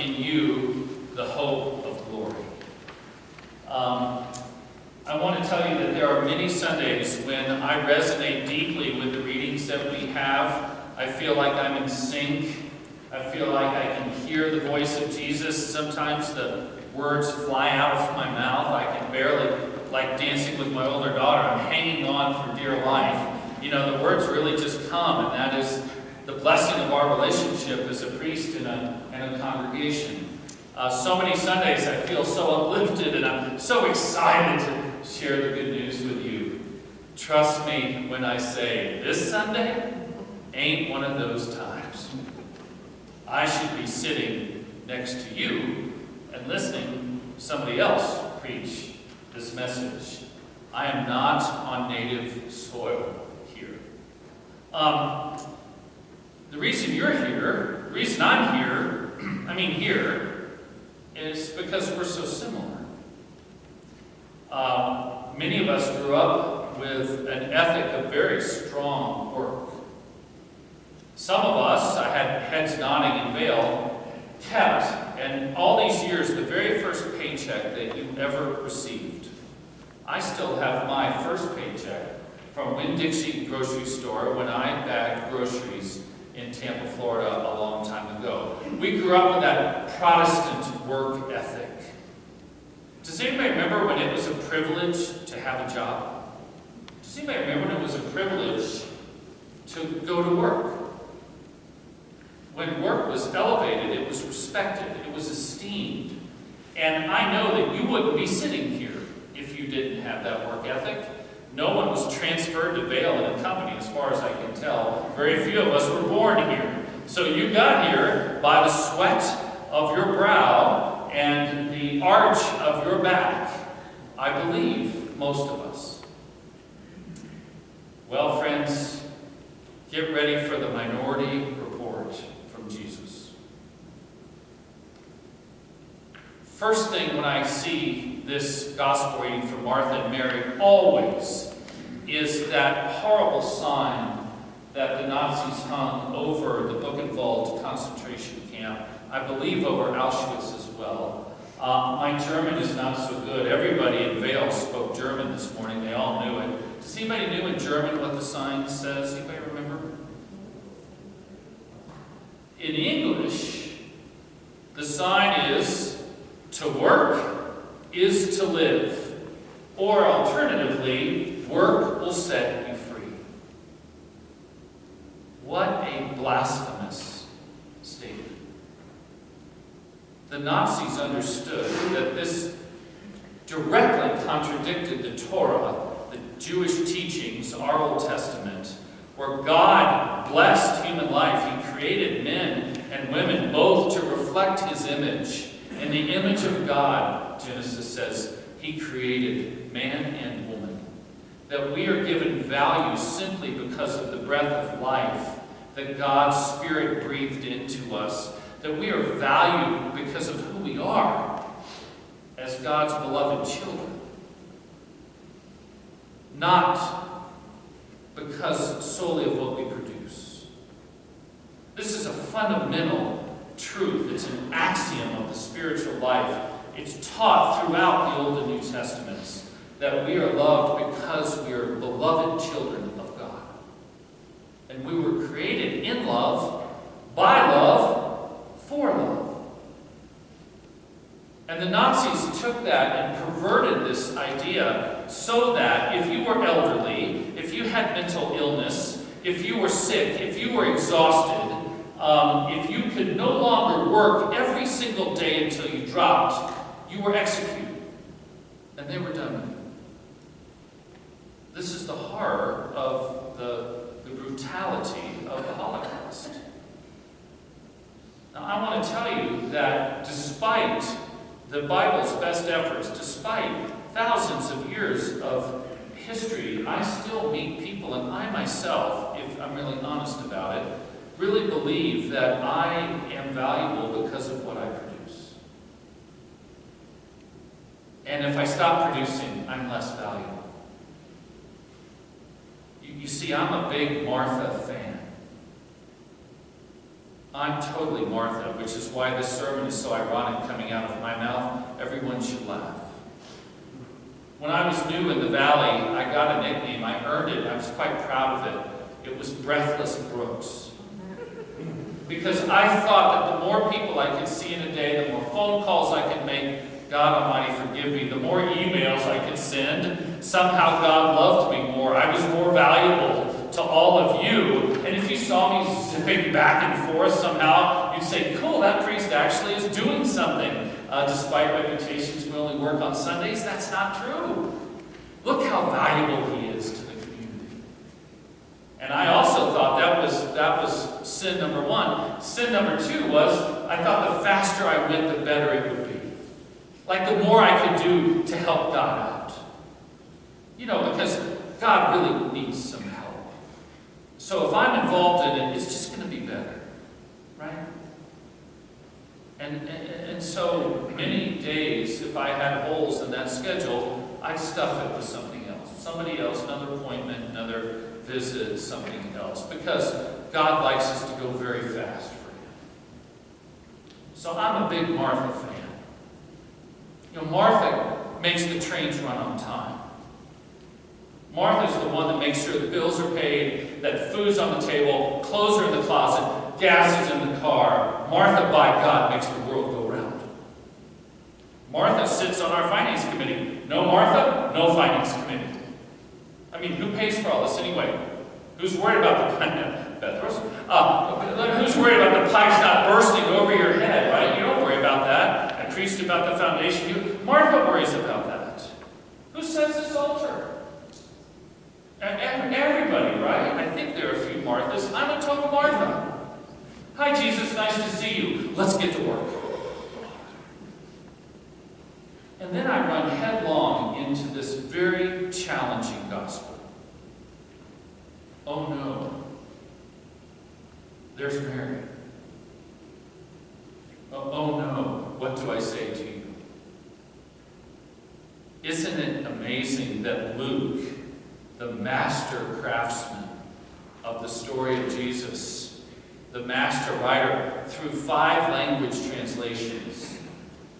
in you the hope of glory. I want to tell you that there are many Sundays when I resonate deeply with the readings that we have. I feel like I'm in sync. I feel like I can hear the voice of Jesus. Sometimes the words fly out of my mouth. I can barely, like dancing with my older daughter, I'm hanging on for dear life. You know, the words really just come, and that is the blessing of our relationship as a priest in a congregation. So many Sundays I feel so uplifted, and I'm so excited to share the good news with you. Trust me when I say, this Sunday ain't one of those times. I should be sitting next to you and listening to somebody else preach this message. I am not on native soil here. The reason you're here, the reason I'm here, here, is because we're so similar. Many of us grew up with an ethic of very strong work. Some of us, I had heads nodding in Vail, kept, and all these years, the very first paycheck that you ever received. I still have my first paycheck from Winn-Dixie grocery store when I bagged groceries in Tampa, Florida a long time ago. We grew up with that Protestant work ethic. Does anybody remember when it was a privilege to have a job? Does anybody remember when it was a privilege to go to work? When work was elevated, it was respected, it was esteemed. And I know that you wouldn't be sitting here if you didn't have that work ethic. No one was transferred to Vail in a company, as far as I can tell. Very few of us were born here. So you got here by the sweat of your brow and the arch of your back. I believe most of us. Well, friends, get ready for the minority report from Jesus. First thing when I see this gospel reading from Martha and Mary always is that horrible sign that the Nazis hung over the Buchenwald concentration camp. I believe over Auschwitz as well. My German is not so good. Everybody in Vail spoke German this morning. They all knew it. Does anybody know in German what the sign says? Anybody remember? In English, the sign is, to work is to live. Or alternatively, work will set you free. What a blasphemous statement. The Nazis understood that this directly contradicted the Torah, the Jewish teachings, our Old Testament, where God blessed human life. He created men and women both to reflect His image. In the image of God, Genesis says, He created man and woman. That we are given value simply because of the breath of life that God's Spirit breathed into us. That we are valued because of who we are as God's beloved children. Not because solely of what we produce. This is a fundamental truth. It's an axiom of the spiritual life. It's taught throughout the Old and New Testaments that we are loved because we are beloved children of God. And we were created in love, by love, for love. And the Nazis took that and perverted this idea so that if you were elderly, if you had mental illness, if you were sick, if you were exhausted, if you could no longer work every single day until you dropped, you were executed. And they were done with it. This is the horror of the brutality of the Holocaust. Now, I want to tell you that despite the Bible's best efforts, despite thousands of years of history, I still meet people, and I myself, if I'm really honest about it, really believe that I am valuable because of what I produce. And if I stop producing, I'm less valuable. You see, I'm a big Martha fan. I'm totally Martha, which is why this sermon is so ironic coming out of my mouth. Everyone should laugh. When I was new in the valley, I got a nickname. I earned it. I was quite proud of it. It was Breathless Brooks. Because I thought that the more people I could see in a day, the more phone calls I could make, God Almighty forgive me, the more emails I could send, somehow God loved me more. I was more valuable to all of you. And if you saw me zipping back and forth somehow, you'd say, cool, that priest actually is doing something. Despite reputations, we only work on Sundays. That's not true. Look how valuable he is to the community. And I also thought that was sin number one. Sin number two was, I thought the faster I went, the better it would be. Like the more I could do to help God out. You know, because God really needs some help. So if I'm involved in it, it's just going to be better. Right? And so many days, if I had holes in that schedule, I'd stuff it with something else. Somebody else, another appointment, another visit, something else. Because God likes us to go very fast for Him. So I'm a big Martha fan. You know, Martha makes the trains run on time. Martha's the one that makes sure the bills are paid, that food's on the table, clothes are in the closet, gas is in the car. Martha, by God, makes the world go round. Martha sits on our finance committee. No Martha, no finance committee. I mean, who pays for all this anyway? Who's worried about who's worried about the pipes not bursting over your head, right? You don't worry about that. I preached about the foundation. Martha worries about that. Who sets this altar? Everybody, right? I think there are a few Marthas. I'm a total Martha. Hi, Jesus, nice to see you. Let's get to work. And then I run headlong into this very challenging gospel. Oh no. There's Mary. Oh no. What do I say to you? Isn't it amazing that Luke, the master craftsman of the story of Jesus, the master writer, through 5 language translations,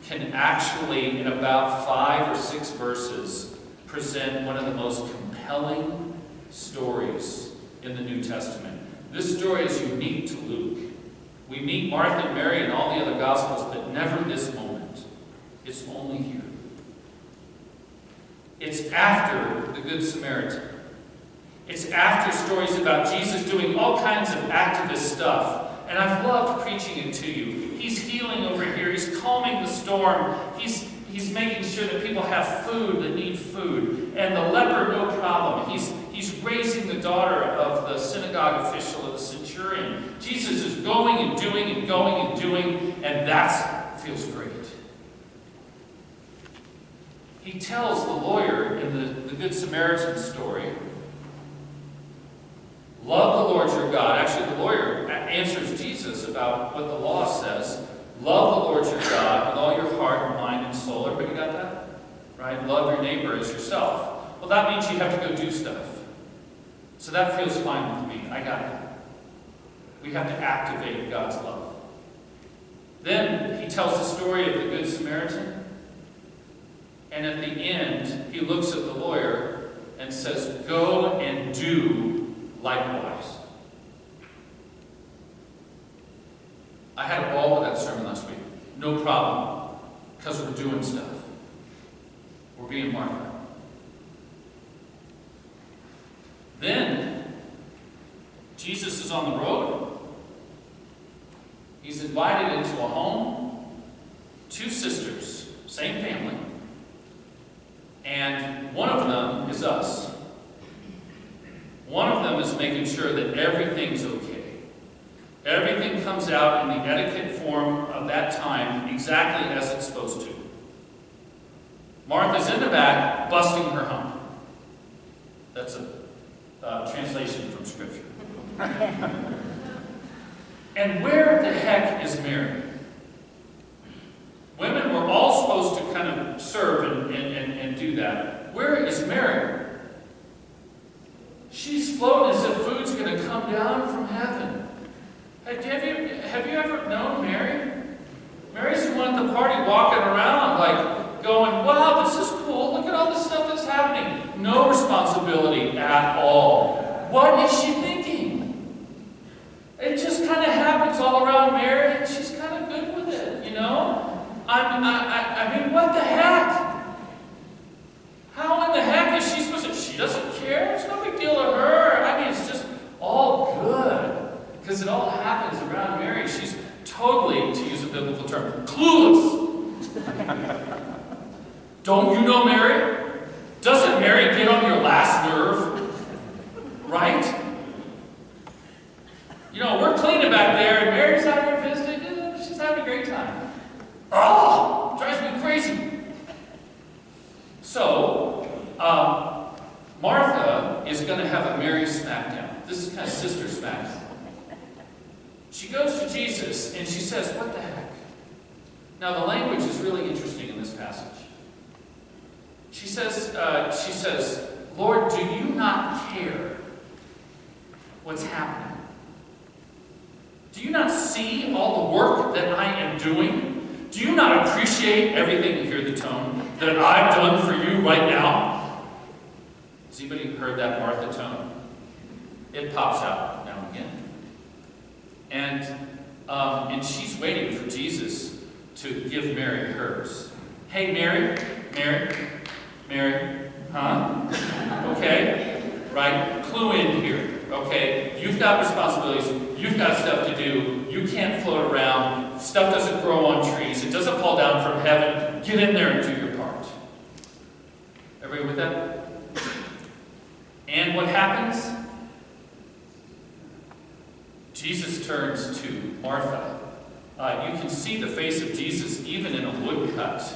can actually, in about 5 or 6 verses, present one of the most compelling stories in the New Testament. This story is unique to Luke. We meet Martha and Mary in all the other Gospels, but never this moment. It's only here. It's after the Good Samaritan. It's after stories about Jesus doing all kinds of activist stuff. And I've loved preaching it to you. He's healing over here. He's calming the storm. He's making sure that people have food that need food. And the leper, no problem. He's raising the daughter of the synagogue official of the centurion. Jesus is going and doing and going and doing, and that feels great. He tells the lawyer in the Good Samaritan story, love the Lord your God. Actually, the lawyer answers Jesus about what the law says. Love the Lord your God with all your heart, mind, and soul. Everybody got that? Right? Love your neighbor as yourself. Well, that means you have to go do stuff. So that feels fine with me. I got it. We have to activate God's love. Then he tells the story of the Good Samaritan. And at the end, he looks at the lawyer and says, go and do likewise. I had a ball with that sermon last week. No problem. Because we're doing stuff. We're being Martha. Then, Jesus is on the road. He's invited into a home. 2 sisters, same family. And one of them is us. One of them is making sure that everything's okay. Everything comes out in the etiquette form of that time exactly as it's supposed to. Martha's in the back, busting her hump. That's a translation from Scripture. And where the heck is Mary? Women were all supposed to kind of serve and do that. Where is Mary? She's floating as if food's going to come down from heaven. Have you ever known Mary? Mary's the one at the party walking around like going, wow, this is cool. Look at all the stuff that's happening. No responsibility at all. What is she thinking? It just kind of happens all around Mary, and she's kind of good with it, you know? I mean, what the heck? How in the heck is she supposed to? She doesn't care. It's no big deal to her. I mean, it's just all good. Because it all happens around Mary. She's totally, to use a biblical term, clueless. Don't you know Mary? Doesn't Mary get on your last nerve? Right? You know, we're cleaning back there, and Mary's out here visiting. She's having a great time. Oh, drives me crazy. So, Martha is going to have a Mary smackdown. This is kind of sister smackdown. She goes to Jesus and she says, what the heck? Now the language is really interesting in this passage. She says, Lord, do you not care what's happening? Do you not see all the work that I am doing? Do you not appreciate everything, you hear the tone, that I've done for you right now? Has anybody heard that Martha tone? It pops out now and again. And she's waiting for Jesus to give Mary hers. Hey, Mary, huh? Okay, right? Clue in here, okay? You've got responsibilities. You've got stuff to do. You can't float around. Stuff doesn't grow on trees. It doesn't fall down from heaven. Get in there and do your part. Everybody with that? And what happens? Jesus turns to Martha. You can see the face of Jesus even in a woodcut.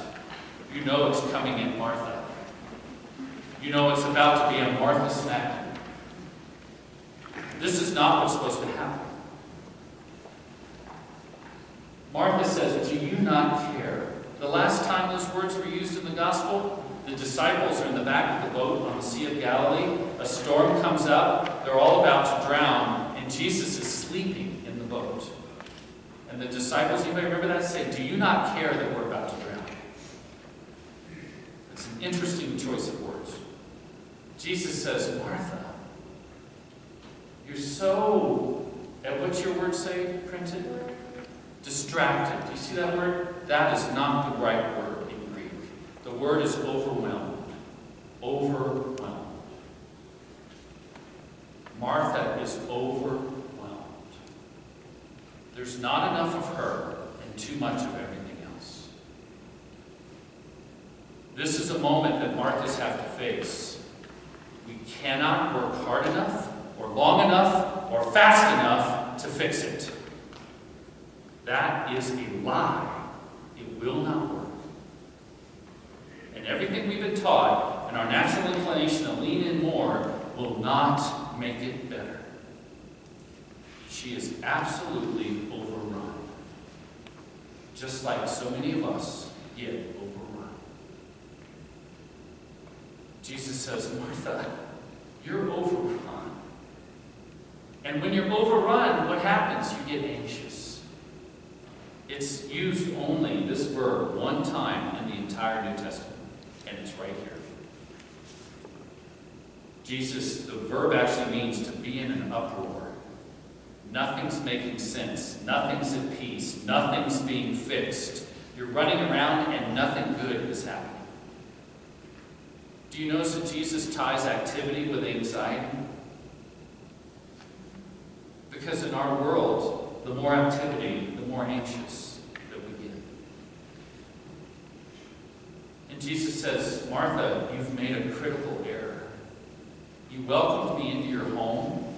You know it's coming in Martha. You know it's about to be a Martha smackdown. This is not what's supposed to happen. Martha says, do you not care? The last time those words were used in the gospel, the disciples are in the back of the boat on the Sea of Galilee. A storm comes up. They're all about to drown. And Jesus is sleeping in the boat. And the disciples, anybody remember that? Say, do you not care that we're about to drown? It's an interesting choice of words. Jesus says, Martha, you're so, and what's your word say printed? Distracted. Do you see that word? That is not the right word in Greek. The word is overwhelmed. Overwhelmed. Martha is overwhelmed. There's not enough of her and too much of everything else. This is a moment that Marthas have to face. We cannot work hard enough, or long enough, or fast enough to fix it. That is a lie. It will not work. And everything we've been taught, and our natural inclination to lean in more, will not make it better. She is absolutely overrun. Just like so many of us get overrun. Jesus says, Martha, you're overrun. And when you're overrun, what happens? You get anxious. It's used only, this verb, one time in the entire New Testament. And it's right here. Jesus, the verb actually means to be in an uproar. Nothing's making sense. Nothing's at peace. Nothing's being fixed. You're running around and nothing good is happening. Do you notice that Jesus ties activity with anxiety? Because in our world, the more activity, the more anxious that we get. And Jesus says, Martha, you've made a critical error. You welcomed me into your home,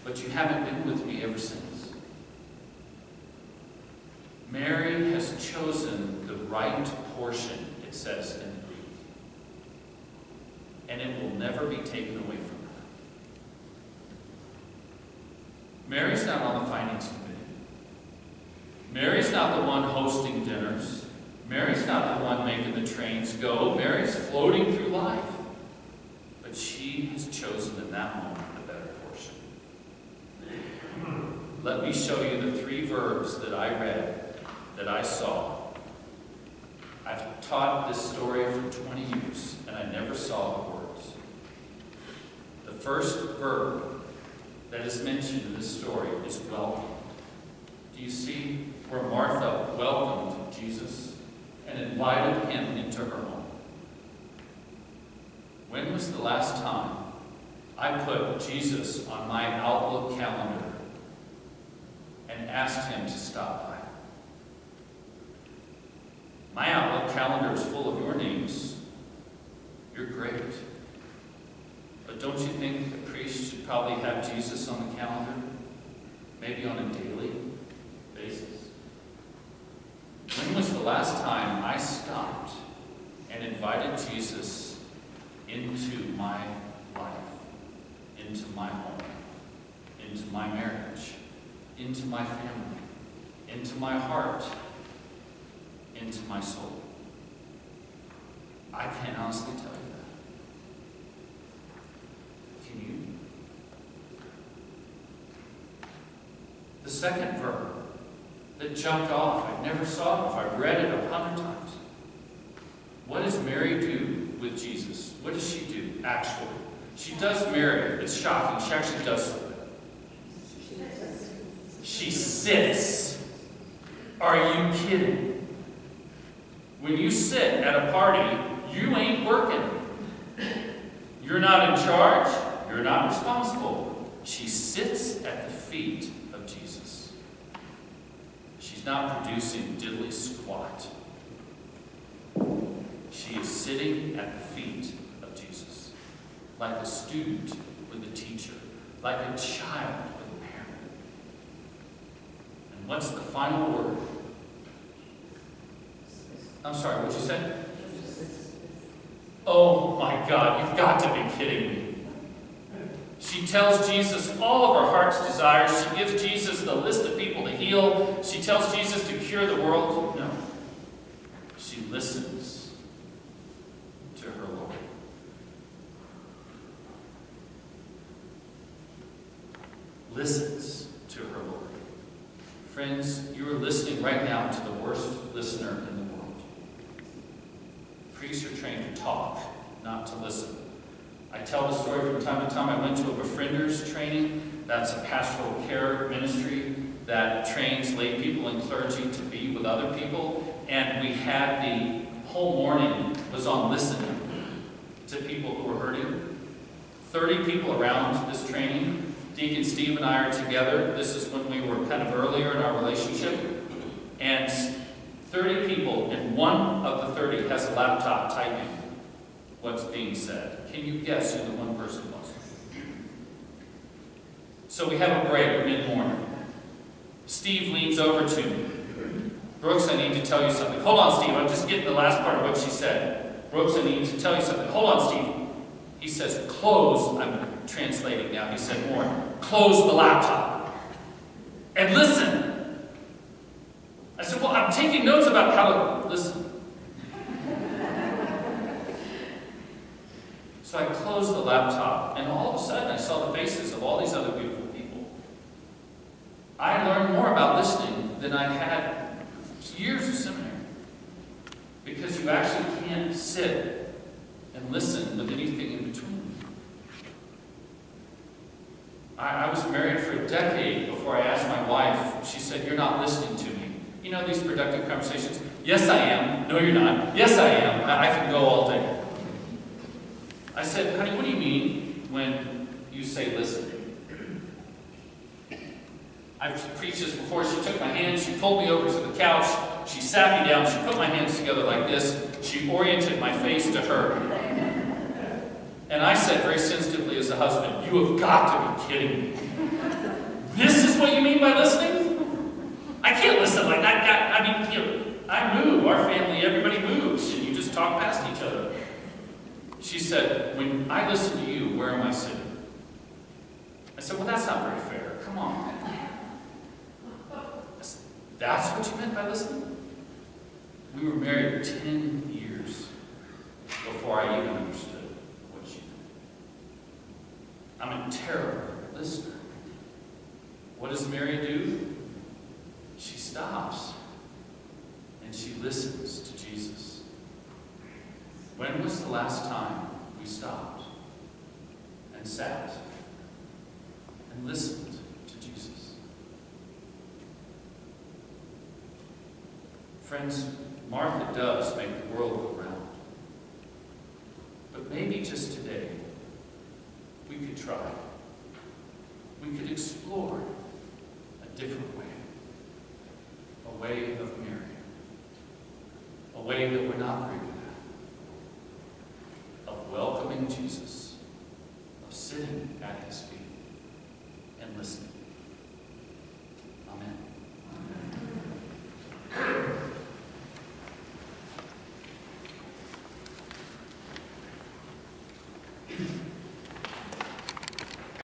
but you haven't been with me ever since. Mary has chosen the right portion, it says in the Greek. And it will never be taken away from her. Mary's not on the finance committee. Mary's not the one hosting dinners. Mary's not the one making the trains go. Mary's floating through life. But she has chosen in that moment the better portion. let me show you the 3 verbs that I read, that I saw. I've taught this story for 20 years, and I never saw the words. The first verb that is mentioned in this story is welcome. Do you see where Martha welcomed Jesus and invited him into her home? When was the last time I put Jesus on my Outlook calendar and asked him to stop by? My Outlook calendar is full of your names. You're great. But don't you think the priest should probably have Jesus on the calendar? Maybe on a daily basis? When was the last time I stopped and invited Jesus into my life, into my home, into my marriage, into my family, into my heart, into my soul? I can't honestly tell you that. Can you? The second verb that jumped off, I never saw it before. I've read it 100 times. What does Mary do with Jesus? What does she do, actually? She does Mary. It's shocking. She actually does something. She sits. Are you kidding? When you sit at a party, you ain't working. You're not in charge. You're not responsible. She sits at the feet of Jesus. She's not producing diddly squat. She is sitting at the feet of Jesus, like a student with a teacher, like a child with a parent. And what's the final word? I'm sorry, what'd you say? Oh my God, you've got to be kidding me. She tells Jesus all of her heart's desires. She gives Jesus the list of people to heal. She tells Jesus to cure the world. No. She listens to her Lord. Listens to her Lord. Friends, you are listening right now to the worst listener in the world. Priests are trained to talk, not to listen. I tell the story from time to time. I went to a befrienders training. That's a pastoral care ministry that trains lay people and clergy to be with other people. And we had the whole morning was on listening to people who were hurting. 30 people around this training. Deacon Steve and I are together. This is when we were kind of earlier in our relationship. And 30 people, and one of the 30 has a laptop typing what's being said. Can you guess who the one person was? So we have a break mid-morning. Steve leans over to me. Brooks, I need to tell you something. Hold on, Steve. I'm just getting the last part of what she said. Brooks, I need to tell you something. Hold on, Steve. He says, close. I'm translating now. He said more. Close the laptop. And listen. I said, well, I'm taking notes about how to listen. So I closed the laptop, and all of a sudden I saw the faces of all these other beautiful people. I learned more about listening than I had years of seminary. Because you actually can't sit and listen with anything in between. I was married for a decade before I asked my wife. She said, you're not listening to me. You know these productive conversations? Yes, I am. No, you're not. Yes, I am. I can go all day. I said, honey, what do you mean when you say listen? I've preached this before. She took my hand, she pulled me over to the couch, she sat me down, she put my hands together like this, she oriented my face to her. And I said very sensitively as a husband, you have got to be kidding me. This is what you mean by listening? I can't listen like that. I mean, you know, I move, our family, everybody moves, and you just talk past each other. She said, when I listen to you, where am I sitting? I said, well, that's not very fair. Come on. That's what you meant by listening? We were married 10 years before I even understood what she meant. I'm a terrible listener. What does Mary do? She stops and she listens to Jesus. When was the last time we stopped and sat and listened to Jesus? Friends, Martha does make the world go round. But maybe just today, we could try. We could explore a different way. A way of Mary. A way that we're not prepared.